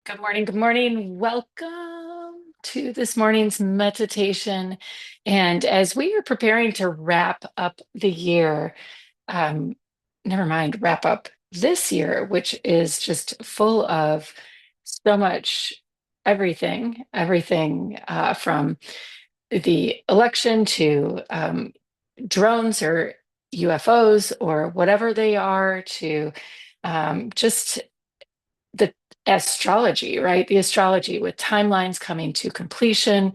Good morning. Good morning. Welcome to this morning's meditation. And as we are preparing to wrap up the year, um, never mind, wrap up this year, which is just full of so much everything from the election to drones or UFOs or whatever they are to just the astrology, right? The astrology with timelines coming to completion.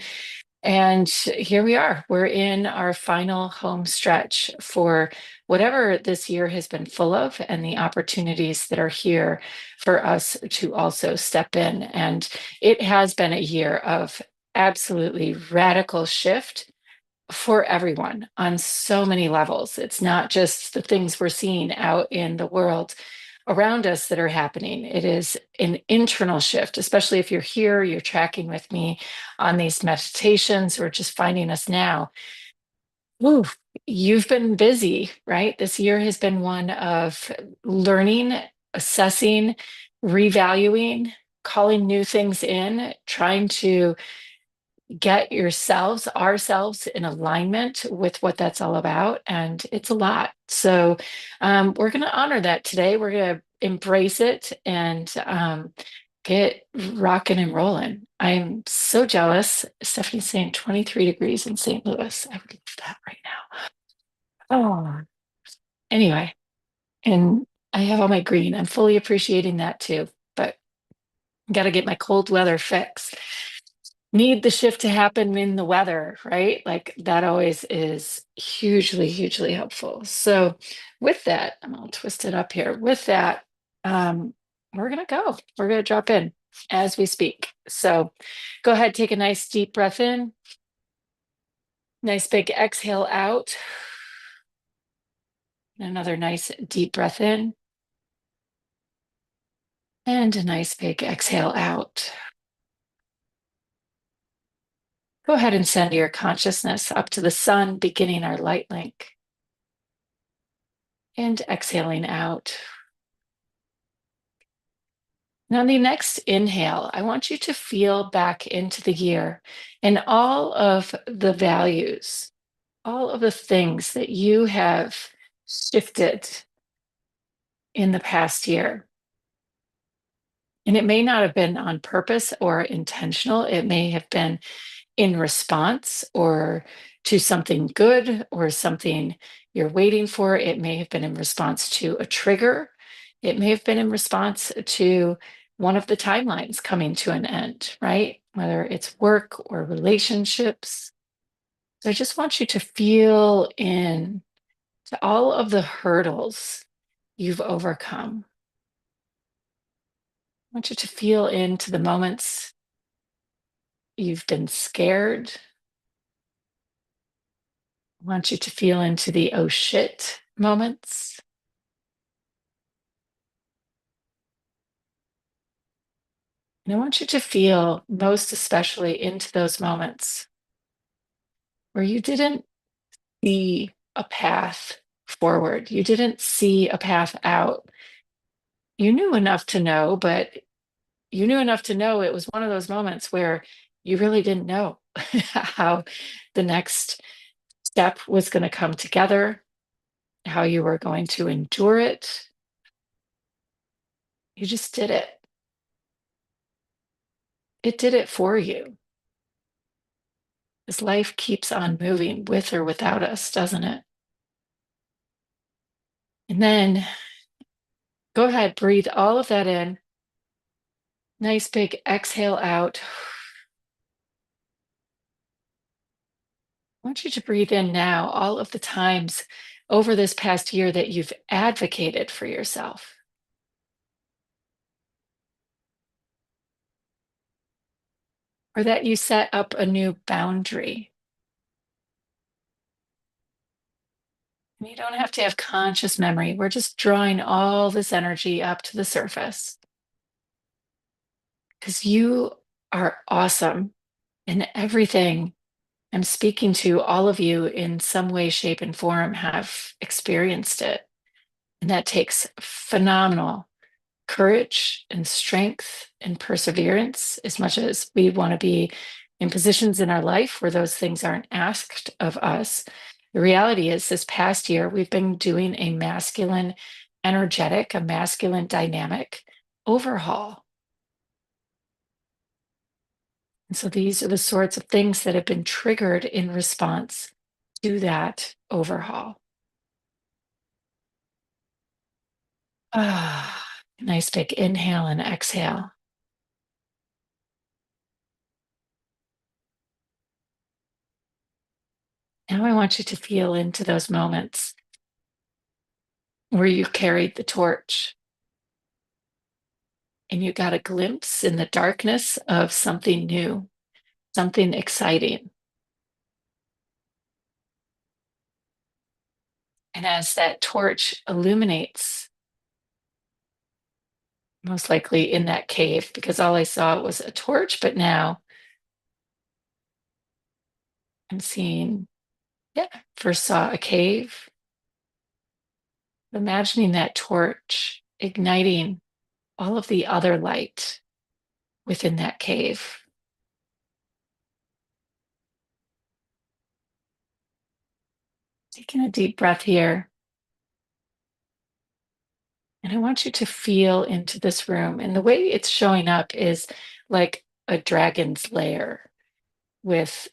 And here we are. We're in our final home stretch for whatever this year has been full of and the opportunities that are here for us to also step in. And it has been a year of absolutely radical shift for everyone on so many levels. It's not just the things we're seeing out in the world around us that are happening. It is an internal shift, especially if you're here, you're tracking with me on these meditations or just finding us now. Ooh, you've been busy, right? This year has been one of learning, assessing, revaluing, calling new things in, trying to get ourselves in alignment with what that's all about. And it's a lot. So we're going to honor that today. We're going to embrace it and get rocking and rolling. I'm so jealous. Stephanie's saying 23 degrees in St. Louis. I would love that right now. Oh, anyway. And I have all my green. I'm fully appreciating that too. But got to get my cold weather fix. Need the shift to happen in the weather, right? Like that always is hugely helpful. So with that, I'm all twisted up here. With that, we're gonna go. We're gonna drop in as we speak. So go ahead, take a nice deep breath in. Nice big exhale out. Another nice deep breath in. And a nice big exhale out. Go ahead and send your consciousness up to the sun, beginning our light link. And exhaling out. Now, the next inhale, I want you to feel back into the year and all of the values, all of the things that you have shifted in the past year. And it may not have been on purpose or intentional. It may have been in response or to something good or something you're waiting for. It may have been in response to a trigger. It may have been in response to one of the timelines coming to an end, right? Whether it's work or relationships. So I just want you to feel in to all of the hurdles you've overcome. I want you to feel into the moments you've been scared. I want you to feel into the oh shit moments. And I want you to feel most especially into those moments where you didn't see a path forward. You didn't see a path out. You knew enough to know, but you knew enough to know it was one of those moments where you really didn't know how the next step was going to come together, how you were going to endure it. You just did it. It did it for you. This life keeps on moving with or without us, doesn't it? And then go ahead, breathe all of that in. Nice big exhale out. I want you to breathe in now all of the times over this past year that you've advocated for yourself, or that you set up a new boundary. And you don't have to have conscious memory. We're just drawing all this energy up to the surface because you are awesome and everything I'm speaking to. All of you in some way, shape, and form have experienced it. And that takes phenomenal courage and strength and perseverance, as much as we want to be in positions in our life where those things aren't asked of us. The reality is, this past year, we've been doing a masculine energetic, a masculine dynamic overhaul. And so these are the sorts of things that have been triggered in response to that overhaul. Ah, nice big inhale and exhale. Now I want you to feel into those moments where you carried the torch and you got a glimpse in the darkness of something new, something exciting. And as that torch illuminates, most likely in that cave, because all I saw was a torch, but now I'm seeing, yeah, first saw a cave, imagining that torch igniting all of the other light within that cave. Taking a deep breath here. And I want you to feel into this room. And the way it's showing up is like a dragon's lair with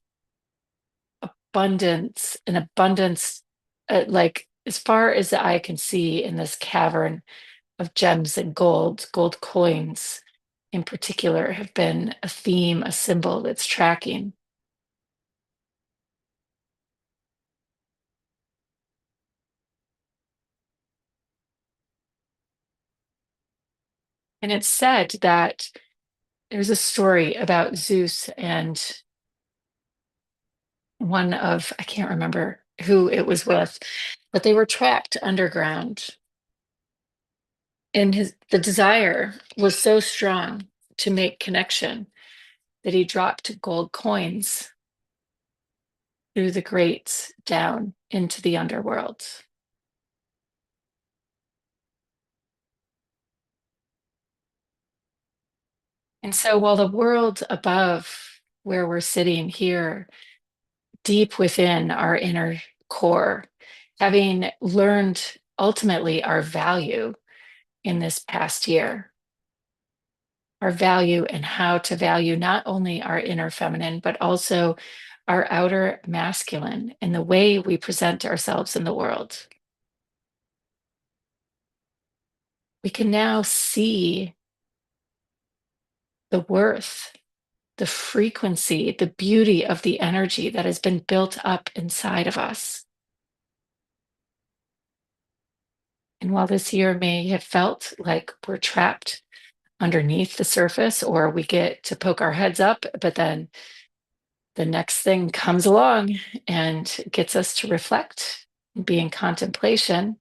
abundance, an abundance, like as far as the eye can see in this cavern of gems and gold. Gold coins in particular have been a theme, a symbol that's tracking. And it's said that there's a story about Zeus and one of, I can't remember who it was with, but they were trapped underground. And the desire was so strong to make connection that he dropped gold coins through the grates down into the underworld. And so while the world above where we're sitting here, deep within our inner core, having learned ultimately our value in this past year, our value and how to value not only our inner feminine, but also our outer masculine and the way we present ourselves in the world. We can now see the worth, the frequency, the beauty of the energy that has been built up inside of us. And while this year may have felt like we're trapped underneath the surface, or we get to poke our heads up, but then the next thing comes along and gets us to reflect and be in contemplation,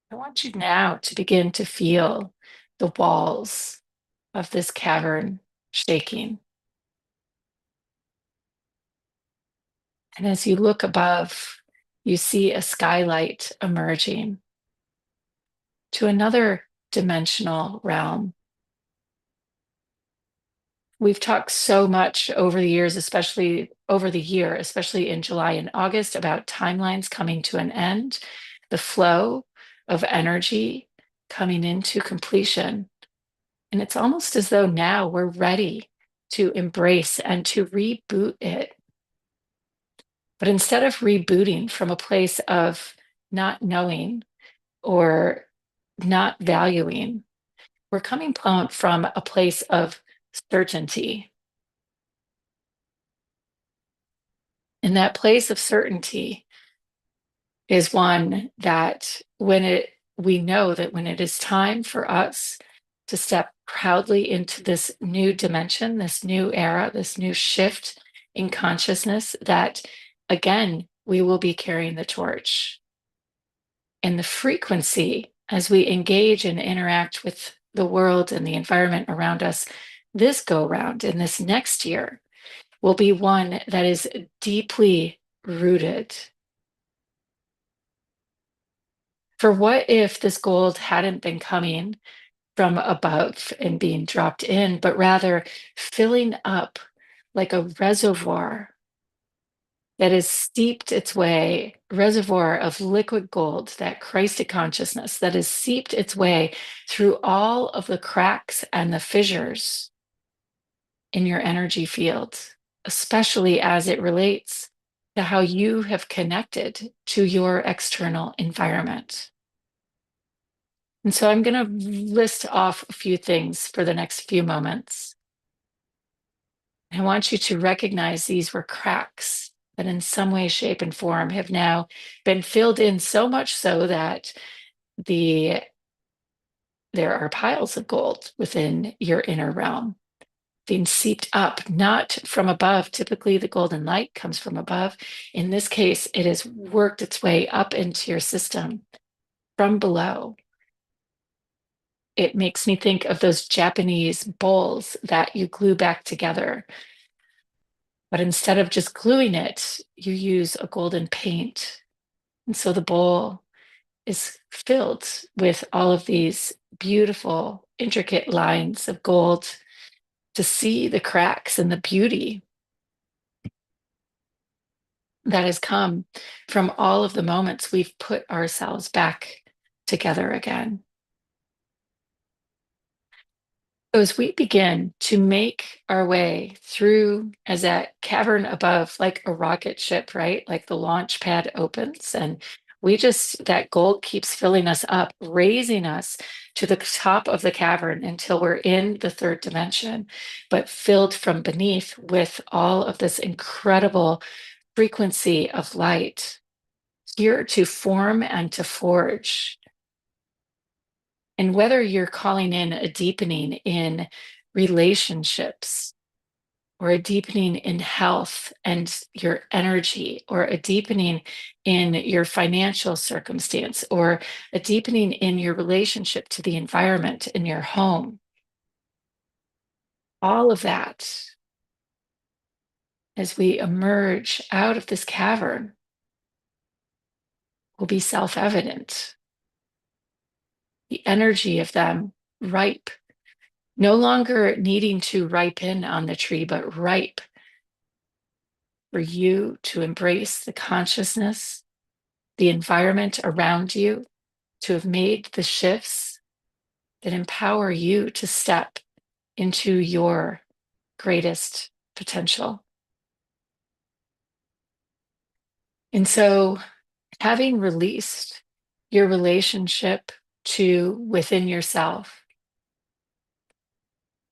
I want you now to begin to feel the walls of this cavern shaking. And as you look above, you see a skylight emerging to another dimensional realm. We've talked so much over the years, especially over the year, especially in July and August, about timelines coming to an end, the flow of energy coming into completion. And it's almost as though now we're ready to embrace and to reboot it. But instead of rebooting from a place of not knowing or not valuing, we're coming from a place of certainty. And that place of certainty is one that we know that when it is time for us to step proudly into this new dimension, this new era, this new shift in consciousness, that again, we will be carrying the torch. And the frequency as we engage and interact with the world and the environment around us this go round in this next year will be one that is deeply rooted For what if this gold hadn't been coming from above and being dropped in, but rather filling up like a reservoir that has steeped its way, reservoir of liquid gold, that Christic consciousness that has seeped its way through all of the cracks and the fissures in your energy field, especially as it relates to how you have connected to your external environment. And so I'm going to list off a few things for the next few moments. I want you to recognize these were cracks that in some way, shape, and form have now been filled in, so much so that there are piles of gold within your inner realm being seeped up, not from above. Typically, the golden light comes from above. In this case, it has worked its way up into your system from below. It makes me think of those Japanese bowls that you glue back together. But instead of just gluing it, you use a golden paint. And so the bowl is filled with all of these beautiful, intricate lines of gold to see the cracks and the beauty that has come from all of the moments we've put ourselves back together again. So as we begin to make our way through as that cavern above, like a rocket ship, right? Like the launch pad opens and that gold keeps filling us up, raising us to the top of the cavern until we're in the third dimension, but filled from beneath with all of this incredible frequency of light here to form and to forge. And whether you're calling in a deepening in relationships, or a deepening in health and your energy, or a deepening in your financial circumstance, or a deepening in your relationship to the environment in your home, all of that, as we emerge out of this cavern, will be self-evident. The energy of them ripe, no longer needing to ripen on the tree, but ripe for you to embrace the consciousness, the environment around you, to have made the shifts that empower you to step into your greatest potential. And so, having released your relationship to within yourself,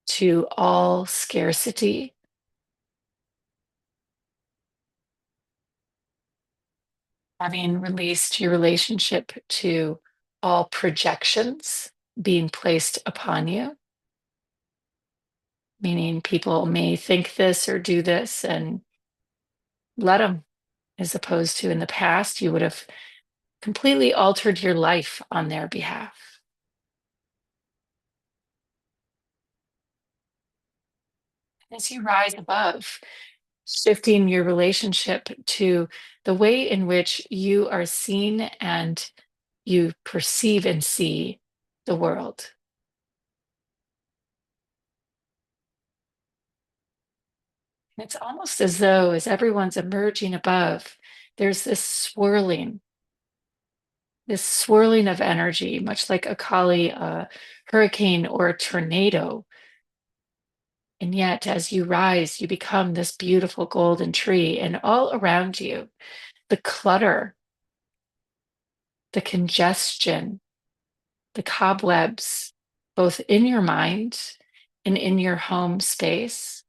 to all scarcity, having released your relationship to all projections being placed upon you, meaning people may think this or do this, and let them, as opposed to in the past, you would have completely altered your life on their behalf. As you rise above, shifting your relationship to the way in which you are seen and you perceive and see the world. It's almost as though, as everyone's emerging above, there's this swirling of energy, much like a Kali, a hurricane, or a tornado. And yet, as you rise, you become this beautiful golden tree, and all around you, the clutter, the congestion, the cobwebs, both in your mind and in your home space,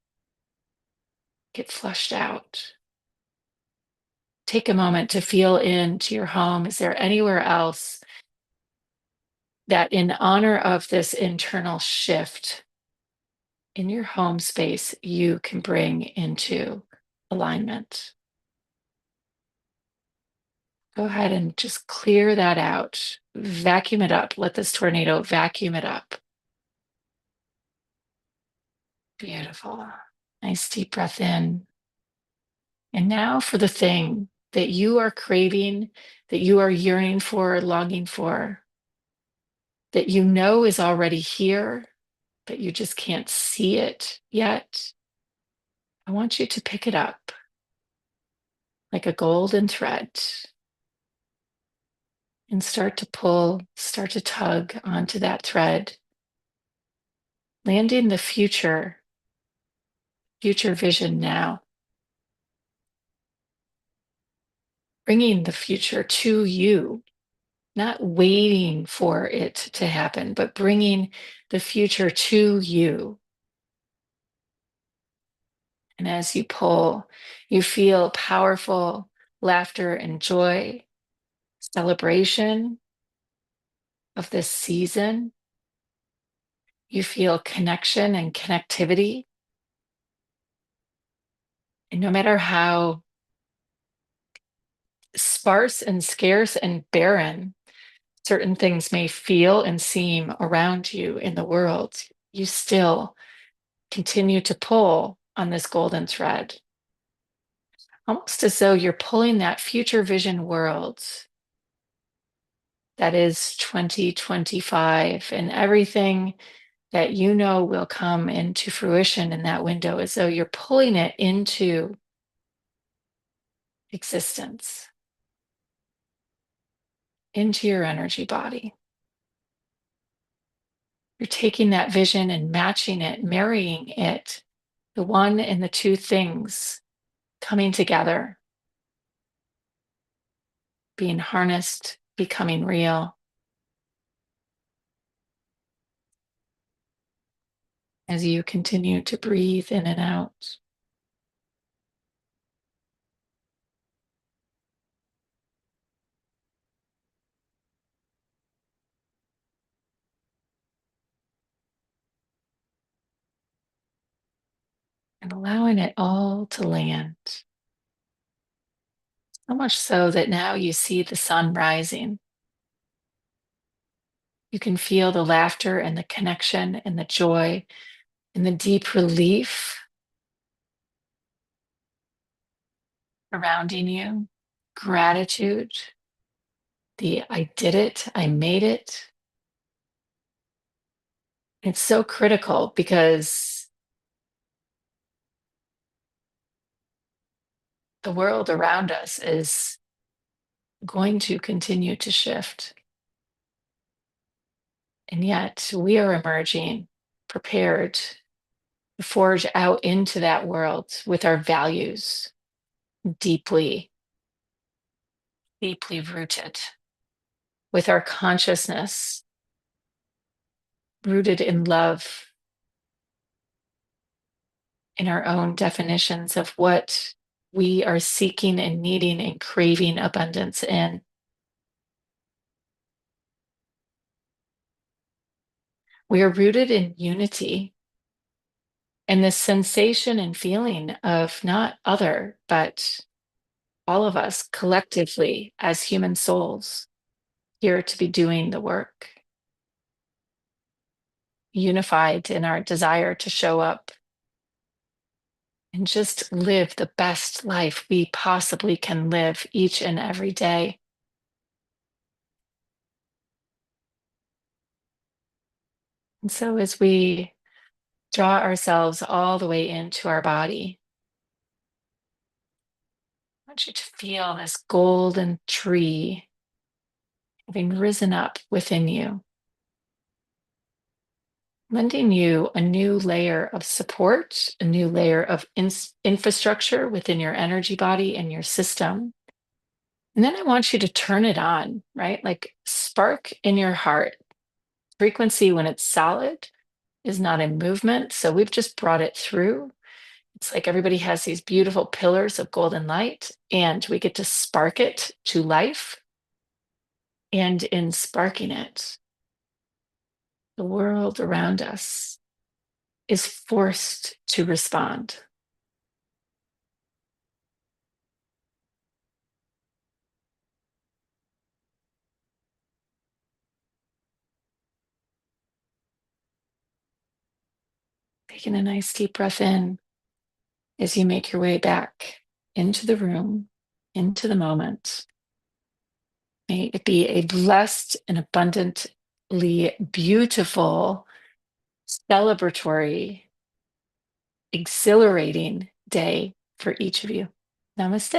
get flushed out. Take a moment to feel into your home. Is there anywhere else that, in honor of this internal shift in your home space, you can bring into alignment? Go ahead and just clear that out. Vacuum it up. Let this tornado vacuum it up. Beautiful. Nice deep breath in. And now for the thing that you are craving, that you are yearning for, longing for, that you know is already here, but you just can't see it yet, I want you to pick it up like a golden thread and start to pull, start to tug onto that thread, landing the future vision now, bringing the future to you, not waiting for it to happen, but bringing the future to you. And as you pull, you feel powerful laughter and joy, celebration of this season. You feel connection and connectivity. And no matter how sparse and scarce and barren certain things may feel and seem around you in the world, you still continue to pull on this golden thread, almost as though you're pulling that future vision world that is 2025 and everything that you know will come into fruition in that window, as though you're pulling it into existence, into your energy body. You're taking that vision and matching it, marrying it, the one and the two things coming together, being harnessed, becoming real. As you continue to breathe in and out. And allowing it all to land. So much so that now you see the sun rising. You can feel the laughter and the connection and the joy and the deep relief surrounding you, gratitude, the I did it, I made it. It's so critical because the world around us is going to continue to shift. And yet we are emerging prepared to forge out into that world with our values deeply, deeply rooted, with our consciousness rooted in love, in our own definitions of what we are seeking and needing and craving abundance in. We are rooted in unity and this sensation and feeling of not other, but all of us collectively as human souls here to be doing the work, unified in our desire to show up and just live the best life we possibly can live each and every day. And so as we draw ourselves all the way into our body, I want you to feel this golden tree having risen up within you, lending you a new layer of support, a new layer of infrastructure within your energy body and your system. And then I want you to turn it on, right? Like spark in your heart. Frequency, when it's solid, is not in movement. So we've just brought it through. It's like everybody has these beautiful pillars of golden light, and we get to spark it to life. And in sparking it, the world around us is forced to respond. Taking a nice deep breath in as you make your way back into the room, into the moment. May it be a blessed and abundantly beautiful, celebratory, exhilarating day for each of you. Namaste.